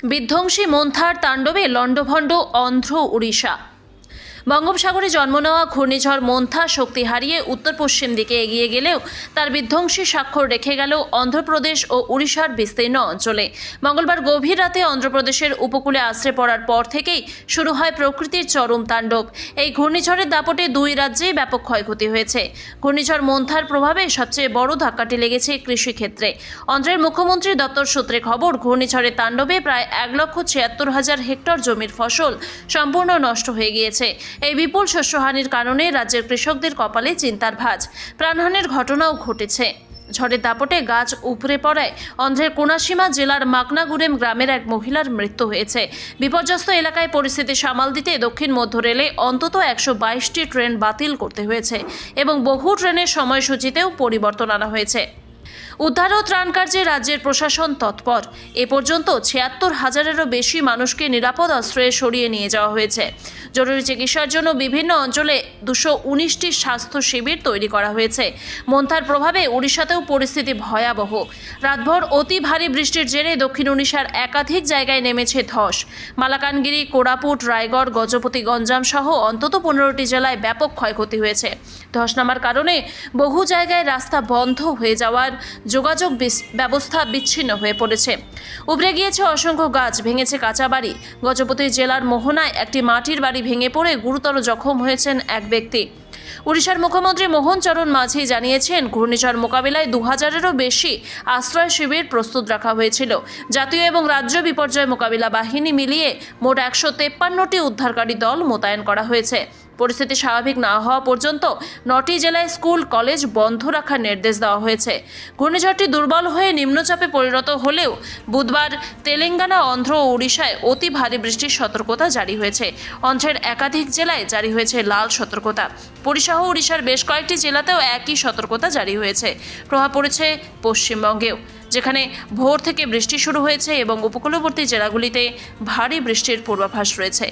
বিধ্বংসী মন্থার তাণ্ডবে লণ্ডভণ্ড অন্ধ্র উড়িষ্যা। বঙ্গোপসাগরে জন্ম নেওয়া ঘূর্ণিঝড় মন্থা শক্তি হারিয়ে উত্তর পশ্চিম দিকে এগিয়ে গেলেও তার বিধ্বংসী স্বাক্ষর রেখে গেল অন্ধ্রপ্রদেশ ও উড়িষ্যার বিস্তীর্ণ অঞ্চলে। মঙ্গলবার গভীর রাতে অন্ধ্রপ্রদেশের উপকূলে আছড়ে পড়ার পর থেকেই শুরু হয় প্রকৃতির চরম তাণ্ডব। এই ঘূর্ণিঝড়ের দাপটে দুই রাজ্যেই ব্যাপক ক্ষয়ক্ষতি হয়েছে। ঘূর্ণিঝড় মন্থার প্রভাবে সবচেয়ে বড় ধাক্কাটি লেগেছে কৃষিক্ষেত্রে। অন্ধ্রের মুখ্যমন্ত্রী দপ্তর সূত্রে খবর, ঘূর্ণিঝড়ের তাণ্ডবে প্রায় 1,76,000 হেক্টর জমির ফসল সম্পূর্ণ নষ্ট হয়ে গিয়েছে। এই বিপুল শস্যহানির কারণে রাজ্যের কৃষকদের কপালে চিন্তার ভাঁজ। প্রাণহানির ঘটনাও ঘটেছে। ঝড়ের দাপটে গাছ উপড়ে পড়ায় অন্ধ্রের কোনাসীমা জেলার মাকনাগুড়েম গ্রামের এক মহিলার মৃত্যু হয়েছে। বিপর্যস্ত এলাকায় পরিস্থিতি সামাল দিতে দক্ষিণ মধ্য রেলে অন্তত 122টি ট্রেন বাতিল করতে হয়েছে এবং বহু ট্রেনের সময়সূচিতেও পরিবর্তন আনা হয়েছে। উদ্ধার ও ত্রাণ কার্যে রাজ্যের প্রশাসন তৎপর। এ পর্যন্ত 76,000-এরও বেশি মানুষকে নিরাপদ আশ্রয়ে সরিয়ে নিয়ে যাওয়া হয়েছে। জরুরি চিকিৎসার জন্য বিভিন্ন অঞ্চলে 219টি স্বাস্থ্য শিবির তৈরি করা হয়েছে। মন্থার প্রভাবে উড়িষ্যাতেও পরিস্থিতি ভয়াবহ। রাতভর অতি ভারী বৃষ্টির জেরে দক্ষিণ উড়িষ্যার একাধিক জায়গায় নেমেছে ধস। মালাকানগিরি, কোরাপুট, রায়গড়, গজপতি, গঞ্জাম সহ অন্তত 15টি জেলায় ব্যাপক ক্ষয়ক্ষতি হয়েছে। ধস নামার কারণে বহু জায়গায় রাস্তা বন্ধ হয়ে যাওয়ার যোগাযোগ ব্যবস্থা বিচ্ছিন্ন হয়ে পড়েছে। উবড়ে গিয়েছে অসংখ্য গাছ, ভেঙেছে কাঁচা বাড়ি। গজপতি জেলার মোহনায় একটি মাটির বাড়ি ভেঙে পড়ে গুরুতর জখম হয়েছেন এক ব্যক্তি। উড়িষ্যার মুখ্যমন্ত্রী মোহন চরণ মাঝি জানিয়েছেন, ঘূর্ণিঝড় মোকাবিলায় 2000-এরও বেশি আশ্রয় শিবির প্রস্তুত রাখা হয়েছিল। জাতীয় এবং রাজ্য বিপর্যয় মোকাবিলা বাহিনী মিলিয়ে মোট 153টি উদ্ধারকারী দল মোতায়েন করা হয়েছে। পরিস্থিতি স্বাভাবিক না হওয়া পর্যন্ত 9টি জেলায় স্কুল কলেজ বন্ধ রাখার নির্দেশ দেওয়া হয়েছে। ঘূর্ণিঝড়টি দুর্বল হয়ে নিম্নচাপে পরিণত হলেও বুধবার তেলেঙ্গানা, অন্ধ্র ও উড়িষ্যায় অতি ভারী বৃষ্টির সতর্কতা জারি হয়েছে। অন্ধ্রের একাধিক জেলায় জারি হয়েছে লাল সতর্কতা। পুরী সহ উড়িষ্যার বেশ কয়েকটি জেলাতেও একই সতর্কতা জারি হয়েছে। প্রভাব পড়েছে পশ্চিমবঙ্গেও, যেখানে ভোর থেকে বৃষ্টি শুরু হয়েছে এবং উপকূলবর্তী জেলাগুলিতে ভারী বৃষ্টির পূর্বাভাস রয়েছে।